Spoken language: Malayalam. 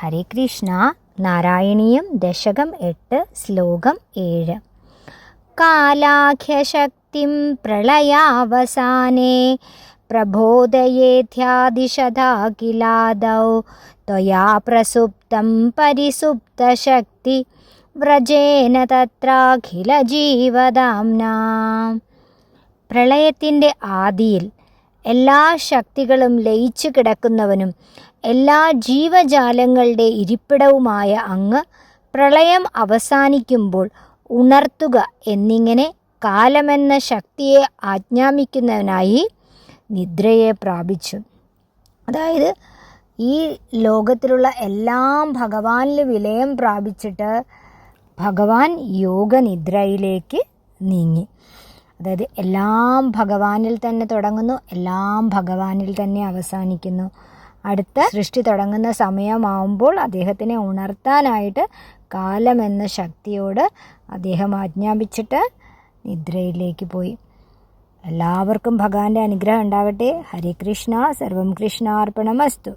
ഹരേ കൃഷ്ണ. നാരായണീയം ദശകം 8 ശ്ലോകം 7. കാലാഖ്യശക്തിം പ്രളയാവസാനേ പ്രബോധയേധ്യാദിശതാ കിലാദൗ ത്വയാ പ്രസുപ്തം പരിസുപ്തശക്തി വ്രജേന തത്രാഖില ജീവദാംനാ. പ്രളയത്തിൻ്റെ ആദിയിൽ എല്ലാ ശക്തികളും ലയിച്ചു കിടക്കുന്നവനും എല്ലാ ജീവജാലങ്ങളുടെ ഇരിപ്പിടവുമായ അങ്ങ് പ്രളയം അവസാനിക്കുമ്പോൾ ഉണർത്തുക എന്നിങ്ങനെ കാലമെന്ന ശക്തിയെ ആജ്ഞാപിക്കുന്നവനായി നിദ്രയെ പ്രാപിച്ചു. അതായത് ഈ ലോകത്തിലുള്ള എല്ലാം ഭഗവാനിൽ വിലയം പ്രാപിച്ചിട്ട് ഭഗവാൻ യോഗനിദ്രയിലേക്ക് നീങ്ങി. അതായത് എല്ലാം ഭഗവാനിൽ തന്നെ തുടങ്ങുന്നു, എല്ലാം ഭഗവാനിൽ തന്നെ അവസാനിക്കുന്നു. അടുത്ത സൃഷ്ടി തുടങ്ങുന്ന സമയമാവുമ്പോൾ അദ്ദേഹത്തിനെ ഉണർത്താനായിട്ട് കാലമെന്ന ശക്തിയോട് അദ്ദേഹം ആജ്ഞാപിച്ചിട്ട് നിദ്രയിലേക്ക് പോയി. എല്ലാവർക്കും ഭഗവാന്റെ അനുഗ്രഹം ഉണ്ടാവട്ടെ. ഹരേ കൃഷ്ണ. സർവം കൃഷ്ണാർപ്പണമസ്തു.